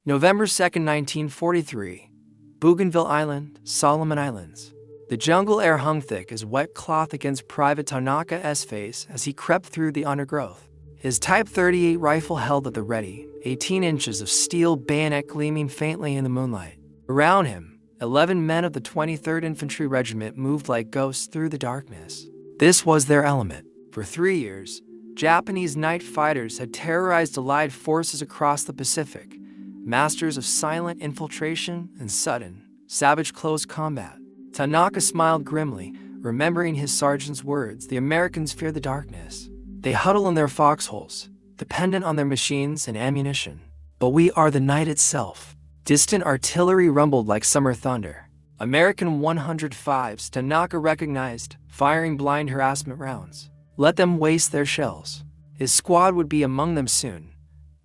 November 2, 1943. Bougainville Island, Solomon Islands. The jungle air hung thick as wet cloth against Private Tanaka's face as he crept through the undergrowth. His Type 38 rifle held at the ready, 18 inches of steel bayonet gleaming faintly in the moonlight. Around him, 11 men of the 23rd Infantry Regiment moved like ghosts through the darkness. This was their element. For 3 years, Japanese night fighters had terrorized Allied forces across the Pacific, masters of silent infiltration and sudden, savage close combat. Tanaka smiled grimly, remembering his sergeant's words, "The Americans fear the darkness. They huddle in their foxholes, dependent on their machines and ammunition. But we are the night itself." Distant artillery rumbled like summer thunder. American 105s, Tanaka recognized, firing blind harassment rounds. Let them waste their shells. His squad would be among them soon,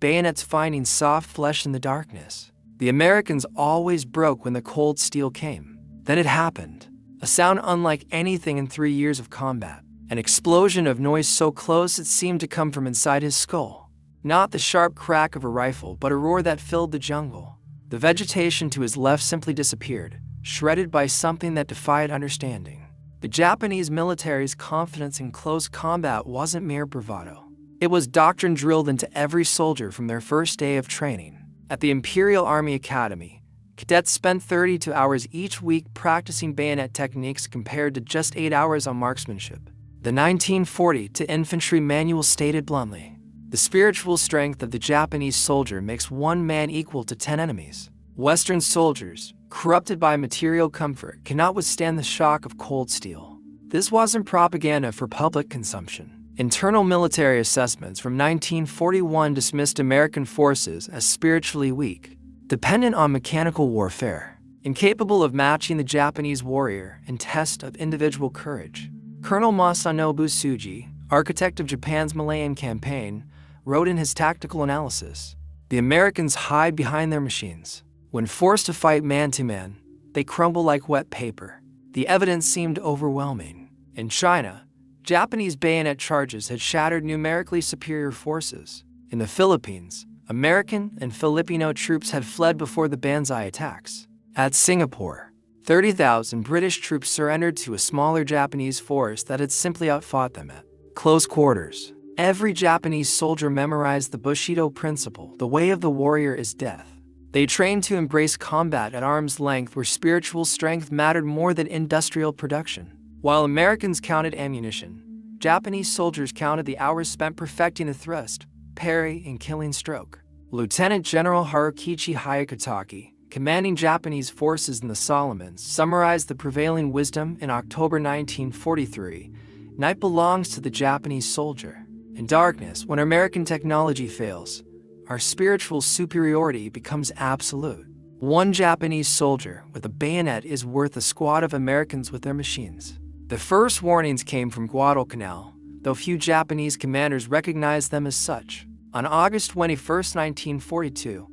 bayonets finding soft flesh in the darkness. The Americans always broke when the cold steel came. Then it happened. A sound unlike anything in 3 years of combat. An explosion of noise so close it seemed to come from inside his skull. Not the sharp crack of a rifle, but a roar that filled the jungle. The vegetation to his left simply disappeared, shredded by something that defied understanding. The Japanese military's confidence in close combat wasn't mere bravado. It was doctrine drilled into every soldier from their first day of training. At the Imperial Army Academy, cadets spent 32 hours each week practicing bayonet techniques compared to just 8 hours on marksmanship. The 1940 infantry manual stated bluntly, "The spiritual strength of the Japanese soldier makes one man equal to 10 enemies." Western soldiers, corrupted by material comfort, cannot withstand the shock of cold steel. This wasn't propaganda for public consumption. Internal military assessments from 1941 dismissed American forces as spiritually weak, dependent on mechanical warfare, incapable of matching the Japanese warrior in test of individual courage. Colonel Masanobu Tsuji, architect of Japan's Malayan campaign, wrote in his tactical analysis, "The Americans hide behind their machines. When forced to fight man-to-man, they crumble like wet paper." The evidence seemed overwhelming. In China, Japanese bayonet charges had shattered numerically superior forces. In the Philippines, American and Filipino troops had fled before the Banzai attacks. At Singapore, 30,000 British troops surrendered to a smaller Japanese force that had simply outfought them at close quarters. Every Japanese soldier memorized the Bushido principle, the way of the warrior is death. They trained to embrace combat at arm's length where spiritual strength mattered more than industrial production. While Americans counted ammunition, Japanese soldiers counted the hours spent perfecting the thrust, parry, and killing stroke. Lieutenant General Harukichi Hyakutake, commanding Japanese forces in the Solomons, summarized the prevailing wisdom in October 1943. Night belongs to the Japanese soldier. In darkness, when American technology fails, our spiritual superiority becomes absolute. One Japanese soldier with a bayonet is worth a squad of Americans with their machines. The first warnings came from Guadalcanal, though few Japanese commanders recognized them as such. On August 21, 1942,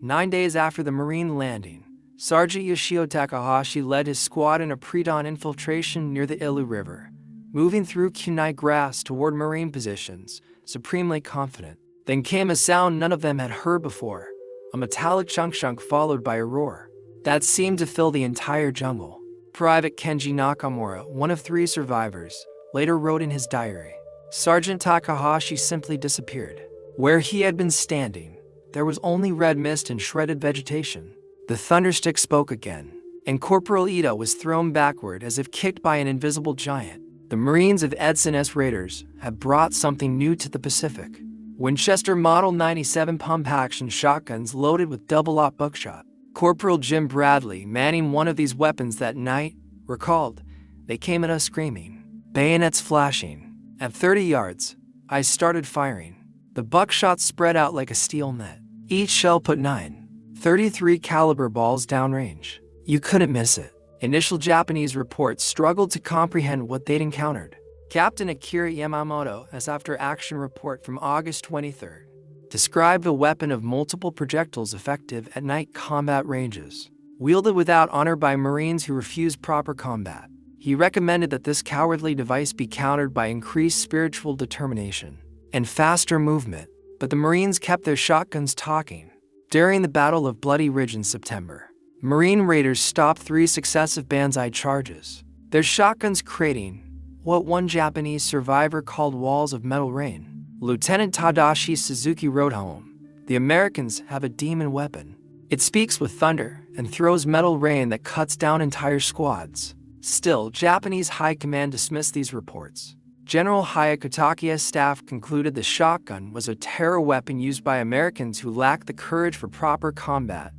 9 days after the Marine landing, Sergeant Yoshio Takahashi led his squad in a pre-dawn infiltration near the Ilu River, moving through kunai grass toward Marine positions, supremely confident. Then came a sound none of them had heard before, a metallic chunk followed by a roar that seemed to fill the entire jungle. Private Kenji Nakamura, one of 3 survivors, later wrote in his diary, "Sergeant Takahashi simply disappeared. Where he had been standing, there was only red mist and shredded vegetation." The thunderstick spoke again, and Corporal Ito was thrown backward as if kicked by an invisible giant. The Marines of Edson S. Raiders had brought something new to the Pacific. Winchester Model 97 pump-action shotguns loaded with double-aught buckshot. Corporal Jim Bradley, manning one of these weapons that night, recalled, "They came at us screaming, bayonets flashing. At 30 yards, I started firing. The buckshot spread out like a steel net. Each shell put 9.33 caliber balls downrange. You couldn't miss it." Initial Japanese reports struggled to comprehend what they'd encountered. Captain Akira Yamamoto, as after-action report from August 23rd, described a weapon of multiple projectiles effective at night combat ranges, wielded without honor by Marines who refused proper combat. He recommended that this cowardly device be countered by increased spiritual determination and faster movement, but the Marines kept their shotguns talking. During the Battle of Bloody Ridge in September, Marine raiders stopped 3 successive banzai charges, their shotguns creating what one Japanese survivor called walls of metal rain. Lieutenant Tadashi Suzuki wrote home, "The Americans have a demon weapon. It speaks with thunder and throws metal rain that cuts down entire squads." Still, Japanese high command dismissed these reports. General Hayakutaki's staff concluded the shotgun was a terror weapon used by Americans who lacked the courage for proper combat,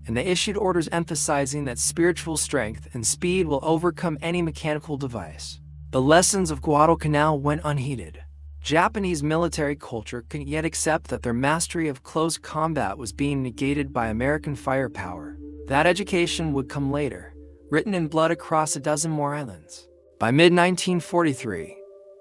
and they issued orders emphasizing that spiritual strength and speed will overcome any mechanical device. The lessons of Guadalcanal went unheeded. Japanese military culture couldn't yet accept that their mastery of close combat was being negated by American firepower. That education would come later, written in blood across a dozen more islands. By mid-1943,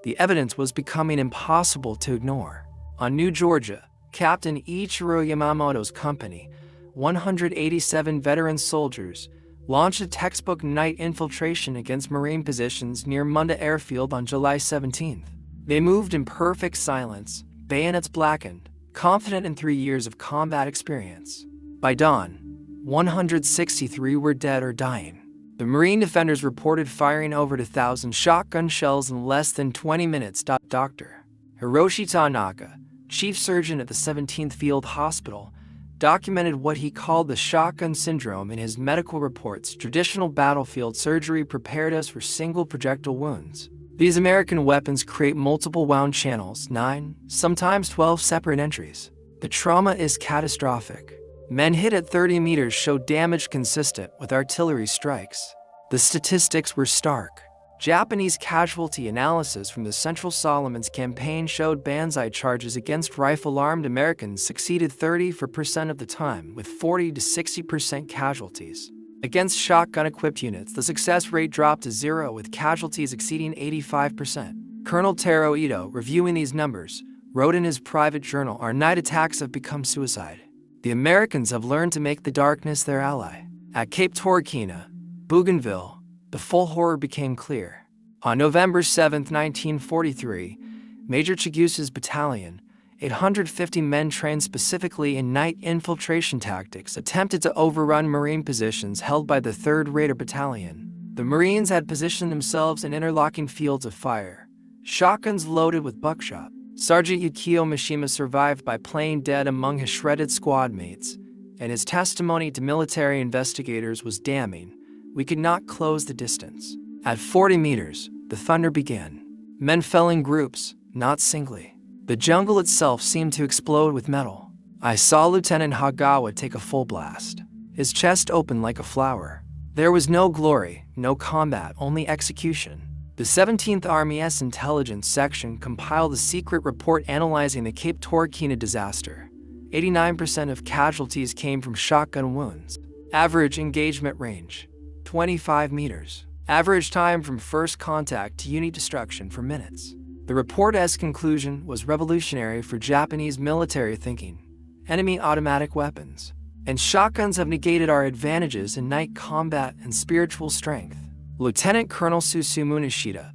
the evidence was becoming impossible to ignore. On New Georgia, Captain Ichiro Yamamoto's company, 187 veteran soldiers, launched a textbook night infiltration against Marine positions near Munda Airfield on July 17th. They moved in perfect silence, bayonets blackened, confident in 3 years of combat experience. By dawn, 163 were dead or dying. The Marine defenders reported firing over 1,000 shotgun shells in less than 20 minutes. Dr. Hiroshi Tanaka, chief surgeon at the 17th Field Hospital, documented what he called the shotgun syndrome in his medical reports. Traditional battlefield surgery prepared us for single projectile wounds. These American weapons create multiple wound channels, 9, sometimes 12 separate entries. The trauma is catastrophic. Men hit at 30 meters showed damage consistent with artillery strikes. The statistics were stark. Japanese casualty analysis from the Central Solomons campaign showed banzai charges against rifle-armed Americans succeeded 30% of the time, with 40 to 60% casualties. Against shotgun-equipped units, the success rate dropped to 0, with casualties exceeding 85%. Colonel Taro Ito, reviewing these numbers, wrote in his private journal, "Our night attacks have become suicide. The Americans have learned to make the darkness their ally." At Cape Torquina, Bougainville, the full horror became clear. On November 7, 1943, Major Chigusa's battalion, 850 men trained specifically in night infiltration tactics, attempted to overrun Marine positions held by the 3rd Raider Battalion. The Marines had positioned themselves in interlocking fields of fire, shotguns loaded with buckshot. Sergeant Yukio Mishima survived by playing dead among his shredded squad mates, and his testimony to military investigators was damning. "We could not close the distance." At 40 meters, the thunder began. Men fell in groups, not singly. The jungle itself seemed to explode with metal. I saw Lieutenant Hagawa take a full blast. His chest opened like a flower. There was no glory, no combat, only execution. The 17th Army's intelligence section compiled a secret report analyzing the Cape Torquina disaster. 89% of casualties came from shotgun wounds. Average engagement range, 25 meters. Average time from first contact to unit destruction for minutes. The report's conclusion was revolutionary for Japanese military thinking. Enemy automatic weapons and shotguns have negated our advantages in night combat and spiritual strength. Lieutenant Colonel Susumu Nishida,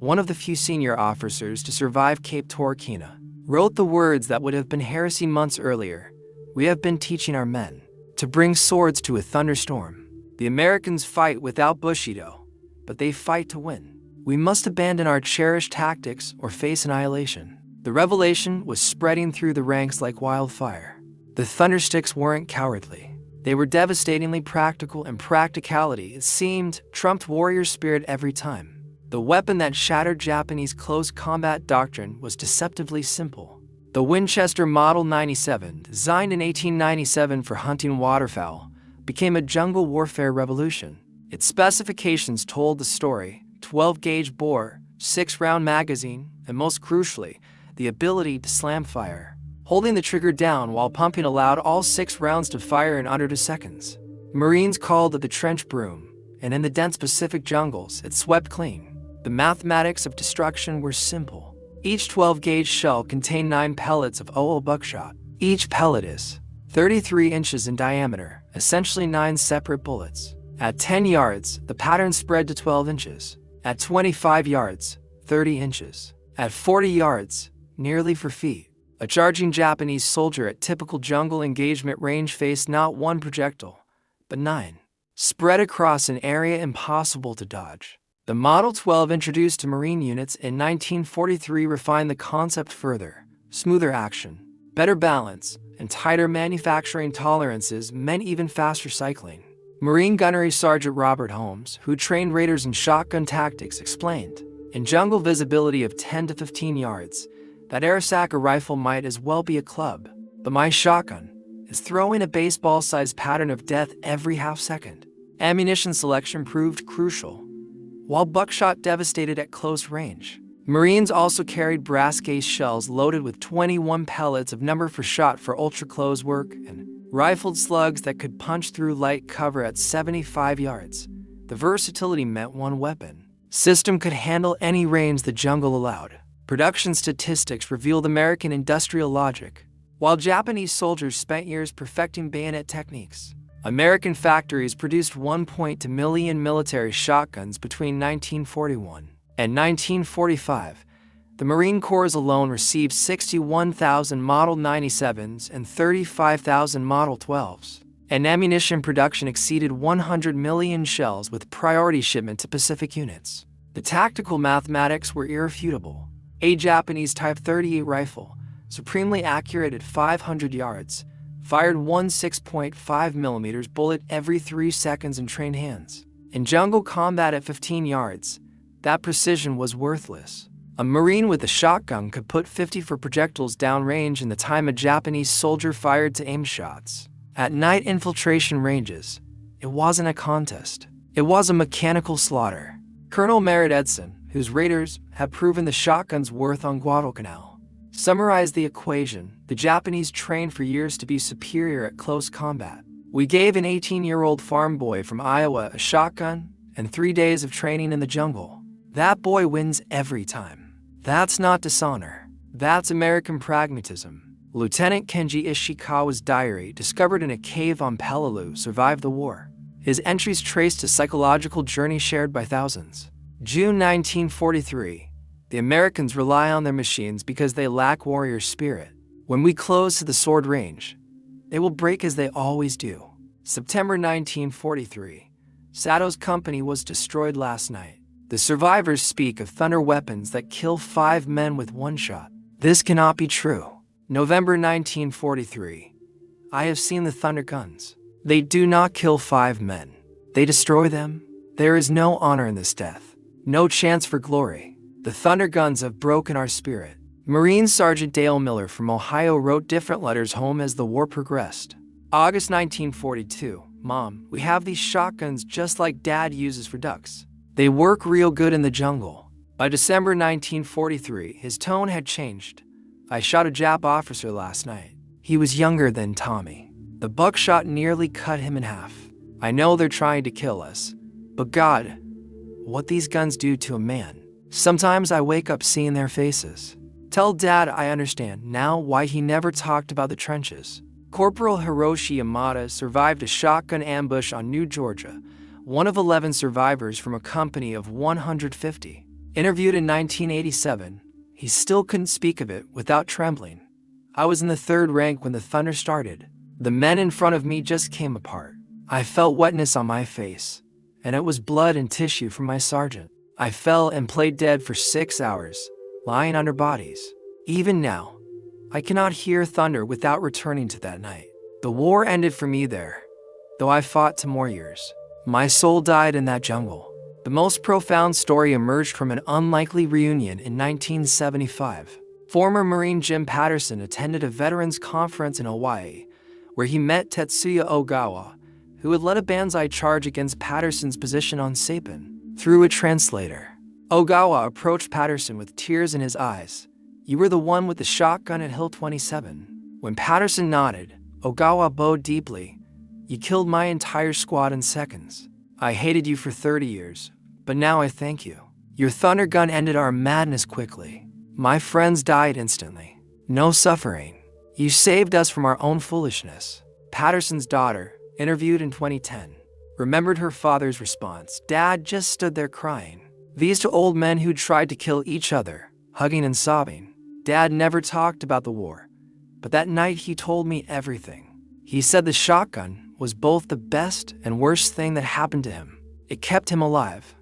one of the few senior officers to survive Cape Torquina, wrote the words that would have been heresy months earlier. "We have been teaching our men to bring swords to a thunderstorm. The Americans fight without Bushido, but they fight to win. We must abandon our cherished tactics or face annihilation." The revelation was spreading through the ranks like wildfire. The thundersticks weren't cowardly. They were devastatingly practical, and practicality, it seemed, trumped warrior spirit every time. The weapon that shattered Japanese close combat doctrine was deceptively simple. The Winchester Model 97, designed in 1897 for hunting waterfowl, became a jungle warfare revolution. Its specifications told the story: 12-gauge bore, 6-round magazine, and most crucially, the ability to slam fire. Holding the trigger down while pumping allowed all 6 rounds to fire in under 2 seconds. Marines called it the trench broom, and in the dense Pacific jungles, it swept clean. The mathematics of destruction were simple. Each 12-gauge shell contained 9 pellets of OL buckshot. Each pellet is 33 inches in diameter, essentially 9 separate bullets. At 10 yards, the pattern spread to 12 inches. At 25 yards, 30 inches. At 40 yards, nearly 4 feet. A charging Japanese soldier at typical jungle engagement range faced not one projectile, but 9, spread across an area impossible to dodge. The Model 12 introduced to Marine units in 1943 refined the concept further. Smoother action, better balance, and tighter manufacturing tolerances meant even faster cycling. Marine Gunnery Sergeant Robert Holmes, who trained raiders in shotgun tactics, explained, "In jungle visibility of 10 to 15 yards, that Arisaka rifle might as well be a club, but my shotgun is throwing a baseball-sized pattern of death every half second." Ammunition selection proved crucial. While buckshot devastated at close range, Marines also carried brass case shells loaded with 21 pellets of number for shot for ultra-close work and rifled slugs that could punch through light cover at 75 yards. The versatility meant one weapon system could handle any range the jungle allowed. Production statistics revealed American industrial logic. While Japanese soldiers spent years perfecting bayonet techniques, American factories produced 1.2 million military shotguns between 1941 and 1945. The Marine Corps alone received 61,000 Model 97s and 35,000 Model 12s, and ammunition production exceeded 100 million shells with priority shipment to Pacific units. The tactical mathematics were irrefutable. A Japanese Type 38 rifle, supremely accurate at 500 yards, fired one 6.5mm bullet every 3 seconds in trained hands. In jungle combat at 15 yards, that precision was worthless. A Marine with a shotgun could put 54 projectiles downrange in the time a Japanese soldier fired to aim shots. At night infiltration ranges, it wasn't a contest. It was a mechanical slaughter. Colonel Merritt Edson, whose raiders had proven the shotgun's worth on Guadalcanal, summarized the equation. The Japanese trained for years to be superior at close combat. We gave an 18-year-old farm boy from Iowa a shotgun and 3 days of training in the jungle. That boy wins every time. That's not dishonor. That's American pragmatism. Lieutenant Kenji Ishikawa's diary, discovered in a cave on Peleliu, survived the war. His entries traced a psychological journey shared by thousands. June 1943. The Americans rely on their machines because they lack warrior spirit. When we close to the sword range, they will break as they always do. September 1943. Sato's company was destroyed last night. The survivors speak of thunder weapons that kill 5 men with one shot. This cannot be true. November 1943. I have seen the thunder guns. They do not kill 5 men. They destroy them. There is no honor in this death. No chance for glory. The thunder guns have broken our spirit. Marine Sergeant Dale Miller from Ohio wrote different letters home as the war progressed. August 1942. Mom, we have these shotguns just like Dad uses for ducks. They work real good in the jungle. By December 1943, his tone had changed. I shot a Jap officer last night. He was younger than Tommy. The buckshot nearly cut him in half. I know they're trying to kill us, but God, what these guns do to a man. Sometimes I wake up seeing their faces. Tell Dad I understand now why he never talked about the trenches. Corporal Hiroshi Yamada survived a shotgun ambush on New Georgia, one of 11 survivors from a company of 150. Interviewed in 1987, he still couldn't speak of it without trembling. I was in the 3rd rank when the thunder started. The men in front of me just came apart. I felt wetness on my face, and it was blood and tissue from my sergeant. I fell and played dead for 6 hours, lying under bodies. Even now, I cannot hear thunder without returning to that night. The war ended for me there, though I fought 2 more years. My soul died in that jungle. The most profound story emerged from an unlikely reunion in 1975. Former Marine Jim Patterson attended a veterans conference in Hawaii, where he met Tetsuya Ogawa, who had led a banzai charge against Patterson's position on Saipan. Through a translator, Ogawa approached Patterson with tears in his eyes. "You were the one with the shotgun at Hill 27. When Patterson nodded, Ogawa bowed deeply. "You killed my entire squad in seconds. I hated you for 30 years, but now I thank you. Your thunder gun ended our madness quickly. My friends died instantly. No suffering. You saved us from our own foolishness." Patterson's daughter, interviewed in 2010, remembered her father's response. Dad just stood there crying. These 2 old men who tried to kill each other, hugging and sobbing. Dad never talked about the war. but that night he told me everything. He said the shotgun was both the best and worst thing that happened to him. It kept him alive,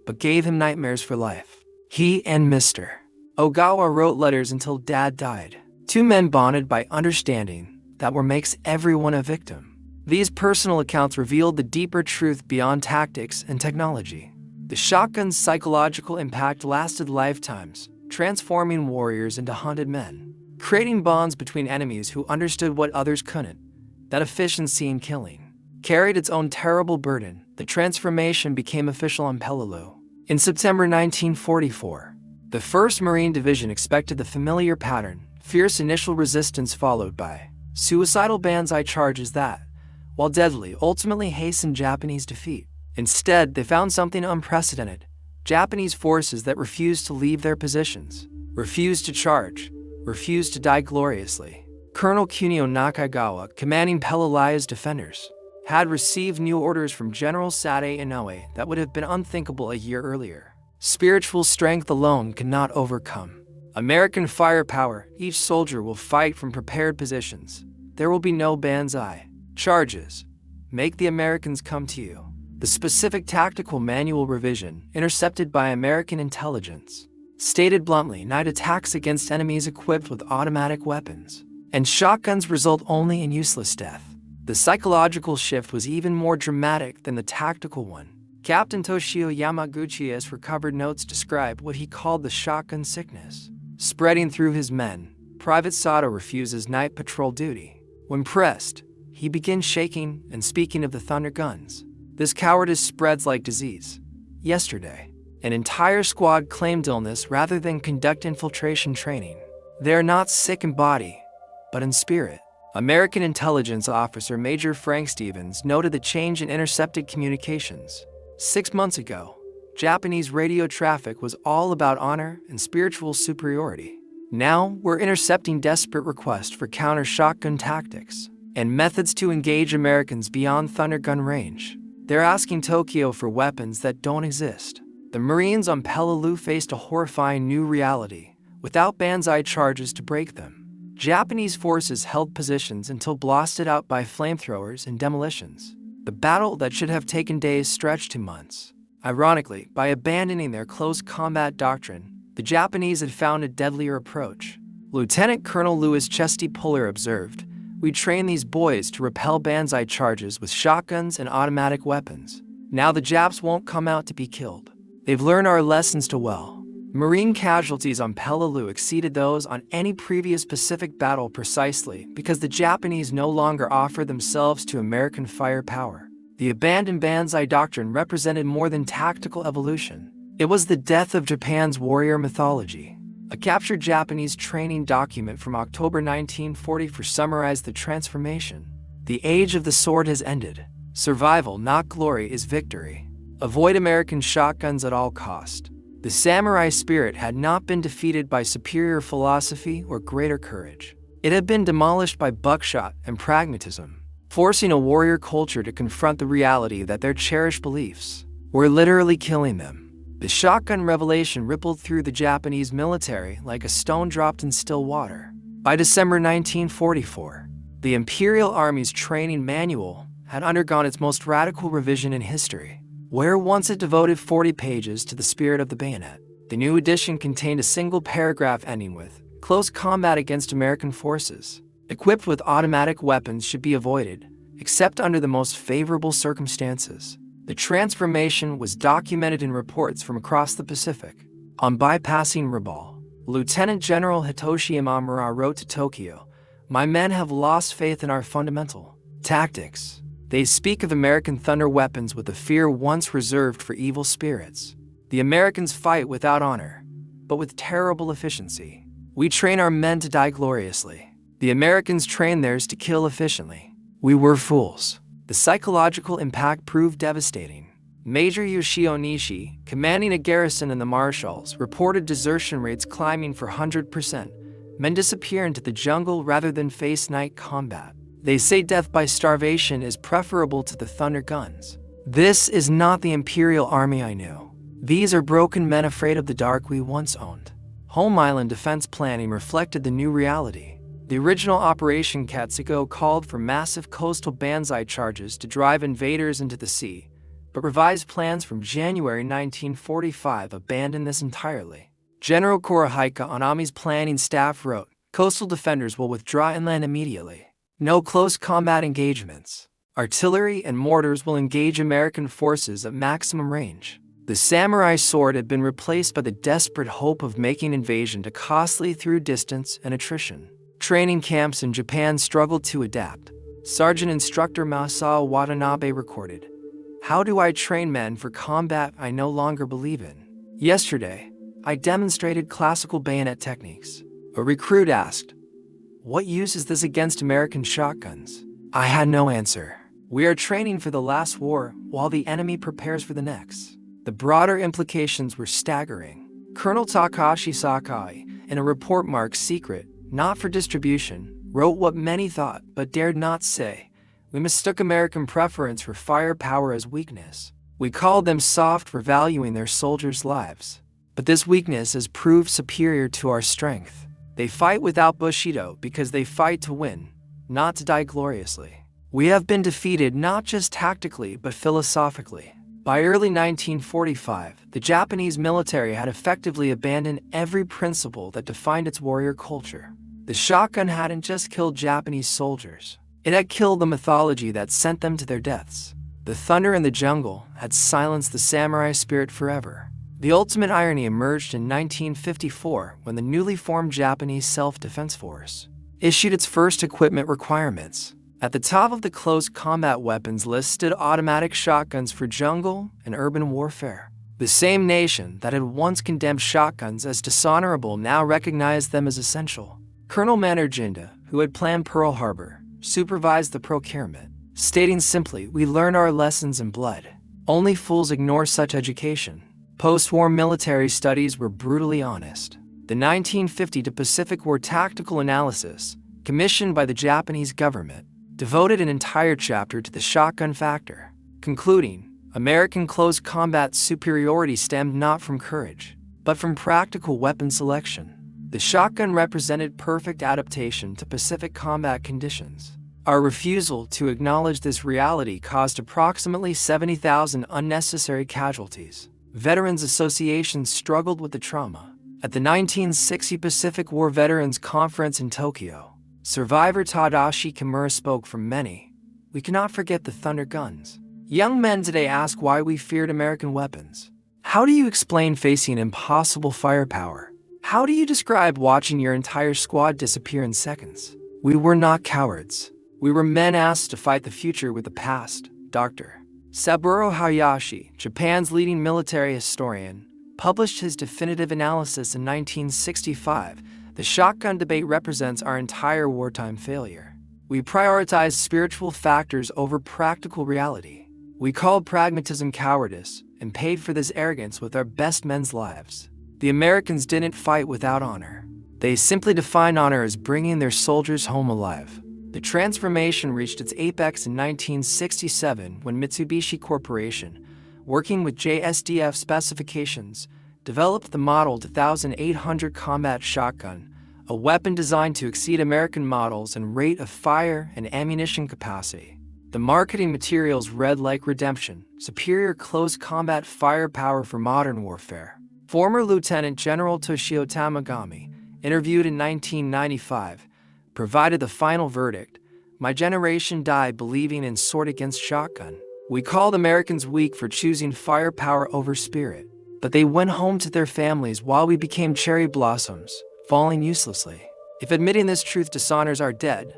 but gave him nightmares for life. He and Mr. Ogawa wrote letters until Dad died. Two men bonded by understanding that what makes everyone a victim. These personal accounts revealed the deeper truth beyond tactics and technology. The shotgun's psychological impact lasted lifetimes, transforming warriors into hunted men, creating bonds between enemies who understood what others couldn't. That efficiency in killing carried its own terrible burden. The transformation became official on Peleliu. In September 1944, the 1st Marine Division expected the familiar pattern: fierce initial resistance followed by suicidal banzai charges that, while deadly, ultimately hastened Japanese defeat. Instead, they found something unprecedented: Japanese forces that refused to leave their positions, refused to charge, refused to die gloriously. Colonel Kunio Nakagawa, commanding Peleliu's defenders, had received new orders from General Sade Inoue that would have been unthinkable a year earlier. Spiritual strength alone cannot overcome American firepower. Each soldier will fight from prepared positions. There will be no banzai charges. Make the Americans come to you. The specific tactical manual revision, intercepted by American intelligence, stated bluntly: night attacks against enemies equipped with automatic weapons and shotguns result only in useless death. The psychological shift was even more dramatic than the tactical one. Captain Toshio Yamaguchi's recovered notes describe what he called the shotgun sickness spreading through his men. Private Sato refuses night patrol duty. When pressed, he begins shaking and speaking of the thunder guns. This cowardice spreads like disease. Yesterday, an entire squad claimed illness rather than conduct infiltration training. They are not sick in body, but in spirit. American intelligence officer Major Frank Stevens noted the change in intercepted communications. 6 months ago, Japanese radio traffic was all about honor and spiritual superiority. Now, we're intercepting desperate requests for counter-shotgun tactics and methods to engage Americans beyond thunder gun range. They're asking Tokyo for weapons that don't exist. The Marines on Peleliu faced a horrifying new reality, without banzai charges to break them. Japanese forces held positions until blasted out by flamethrowers and demolitions. The battle that should have taken days stretched to months. Ironically, by abandoning their close combat doctrine, the Japanese had found a deadlier approach. Lieutenant Colonel Louis Chesty Puller observed, "We train these boys to repel banzai charges with shotguns and automatic weapons. Now the Japs won't come out to be killed. They've learned our lessons too well." Marine casualties on Peleliu exceeded those on any previous Pacific battle precisely because the Japanese no longer offered themselves to American firepower. The abandoned banzai doctrine represented more than tactical evolution. It was the death of Japan's warrior mythology. A captured Japanese training document from October 1944 summarized the transformation. The age of the sword has ended. Survival, not glory, is victory. Avoid American shotguns at all cost. The samurai spirit had not been defeated by superior philosophy or greater courage. It had been demolished by buckshot and pragmatism, forcing a warrior culture to confront the reality that their cherished beliefs were literally killing them. The shotgun revelation rippled through the Japanese military like a stone dropped in still water. By December 1944, the Imperial Army's training manual had undergone its most radical revision in history. Where once it devoted 40 pages to the spirit of the bayonet, the new edition contained a single paragraph ending with, "Close combat against American forces, equipped with automatic weapons, should be avoided, except under the most favorable circumstances." The transformation was documented in reports from across the Pacific. On bypassing Rabaul, Lieutenant General Hitoshi Imamura wrote to Tokyo, "My men have lost faith in our fundamental tactics. They speak of American thunder weapons with the fear once reserved for evil spirits. The Americans fight without honor, but with terrible efficiency. We train our men to die gloriously. The Americans train theirs to kill efficiently. We were fools." The psychological impact proved devastating. Major Yoshio Nishi, commanding a garrison in the Marshalls, reported desertion rates climbing for 100%. Men disappear into the jungle rather than face night combat. They say death by starvation is preferable to the thunder guns. This is not the Imperial Army I knew. These are broken men afraid of the dark we once owned. Home Island defense planning reflected the new reality. The original Operation Katsugo called for massive coastal banzai charges to drive invaders into the sea, but revised plans from January 1945 abandoned this entirely. General Kurahika on Army's planning staff wrote, "Coastal defenders will withdraw inland immediately. No close combat engagements. Artillery and mortars will engage American forces at maximum range." The samurai sword had been replaced by the desperate hope of making invasion too costly through distance and attrition. Training camps in Japan struggled to adapt. Sergeant Instructor Masao Watanabe recorded, "How do I train men for combat I no longer believe in? Yesterday, I demonstrated classical bayonet techniques." A recruit asked, "What use is this against American shotguns?" I had no answer. "We are training for the last war while the enemy prepares for the next." The broader implications were staggering. Colonel Takashi Sakai, in a report marked "Secret, Not for Distribution," wrote what many thought but dared not say. "We mistook American preference for firepower as weakness. We called them soft for valuing their soldiers' lives. But this weakness has proved superior to our strength. They fight without Bushido because they fight to win, not to die gloriously. We have been defeated not just tactically but philosophically." By early 1945, the Japanese military had effectively abandoned every principle that defined its warrior culture. The shotgun hadn't just killed Japanese soldiers. It had killed the mythology that sent them to their deaths. The thunder in the jungle had silenced the samurai spirit forever. The ultimate irony emerged in 1954 when the newly formed Japanese Self-Defense Force issued its first equipment requirements. At the top of the close combat weapons list stood automatic shotguns for jungle and urban warfare. The same nation that had once condemned shotguns as dishonorable now recognized them as essential. Colonel Manorjinda, who had planned Pearl Harbor, supervised the procurement, stating simply, "We learn our lessons in blood. Only fools ignore such education." Post-war military studies were brutally honest. The 1950 Pacific War Tactical Analysis, commissioned by the Japanese government, devoted an entire chapter to the shotgun factor, concluding, American close combat superiority stemmed not from courage, but from practical weapon selection. The shotgun represented perfect adaptation to Pacific combat conditions. Our refusal to acknowledge this reality caused approximately 70,000 unnecessary casualties. Veterans associations struggled with the trauma. At the 1960 Pacific War Veterans Conference in Tokyo, survivor Tadashi Kimura spoke for many. "We cannot forget the thunder guns. Young men today ask why we feared American weapons. How do you explain facing impossible firepower? How do you describe watching your entire squad disappear in seconds? We were not cowards. We were men asked to fight the future with the past." Dr. Saburo Hayashi, Japan's leading military historian, published his definitive analysis in 1965. "The shotgun debate represents our entire wartime failure. We prioritized spiritual factors over practical reality. We called pragmatism cowardice and paid for this arrogance with our best men's lives. The Americans didn't fight without honor. They simply defined honor as bringing their soldiers home alive." The transformation reached its apex in 1967 when Mitsubishi Corporation, working with JSDF specifications, developed the Model 2800 combat shotgun, a weapon designed to exceed American models in rate of fire and ammunition capacity. The marketing materials read like redemption, superior close combat firepower for modern warfare. Former Lieutenant General Toshio Tamagami, interviewed in 1995, provided the final verdict: "My generation died believing in sword against shotgun. We called Americans weak for choosing firepower over spirit, but they went home to their families while we became cherry blossoms, falling uselessly." If admitting this truth dishonors our dead,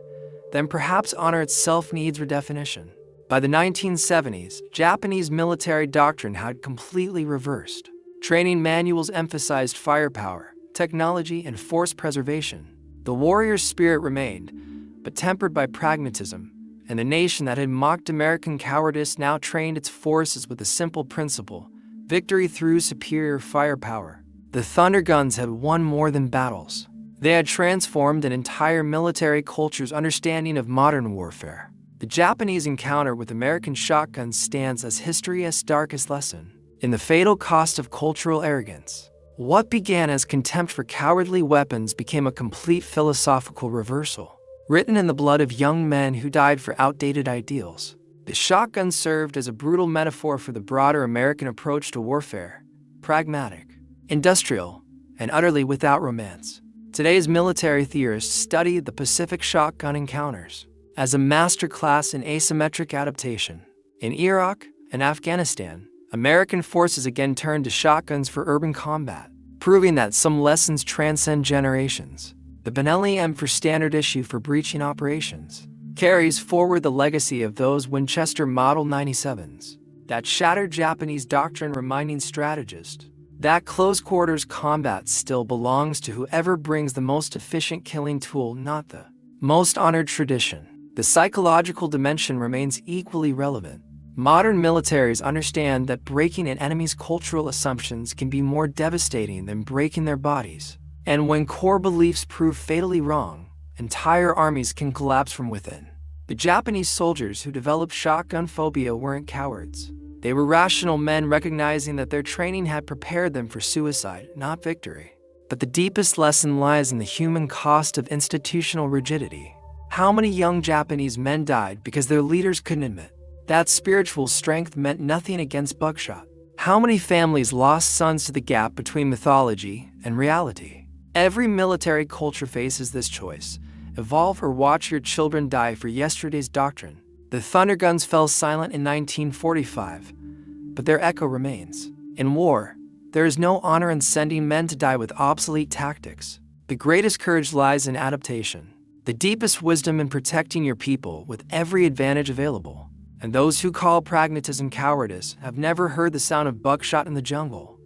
then perhaps honor itself needs redefinition. By the 1970s, Japanese military doctrine had completely reversed. Training manuals emphasized firepower, technology, and force preservation. The warrior's spirit remained, but tempered by pragmatism, and the nation that had mocked American cowardice now trained its forces with a simple principle: victory through superior firepower. The Thunder Guns had won more than battles. They had transformed an entire military culture's understanding of modern warfare. The Japanese encounter with American shotguns stands as history's darkest lesson in the fatal cost of cultural arrogance. What began as contempt for cowardly weapons became a complete philosophical reversal, written in the blood of young men who died for outdated ideals. The shotgun served as a brutal metaphor for the broader American approach to warfare: pragmatic, industrial, and utterly without romance. Today's military theorists study the Pacific shotgun encounters as a masterclass in asymmetric adaptation. In Iraq and Afghanistan, American forces again turned to shotguns for urban combat, proving that some lessons transcend generations. The Benelli M for standard issue for breaching operations carries forward the legacy of those Winchester Model 97s, that shattered Japanese doctrine reminding strategists that close-quarters combat still belongs to whoever brings the most efficient killing tool, not the most honored tradition. The psychological dimension remains equally relevant. Modern militaries understand that breaking an enemy's cultural assumptions can be more devastating than breaking their bodies. And when core beliefs prove fatally wrong, entire armies can collapse from within. The Japanese soldiers who developed shotgun phobia weren't cowards. They were rational men recognizing that their training had prepared them for suicide, not victory. But the deepest lesson lies in the human cost of institutional rigidity. How many young Japanese men died because their leaders couldn't admit that spiritual strength meant nothing against buckshot? How many families lost sons to the gap between mythology and reality? Every military culture faces this choice: evolve or watch your children die for yesterday's doctrine. The Thunderguns fell silent in 1945, but their echo remains. In war, there is no honor in sending men to die with obsolete tactics. The greatest courage lies in adaptation, the deepest wisdom in protecting your people with every advantage available. And those who call pragmatism cowardice have never heard the sound of buckshot in the jungle.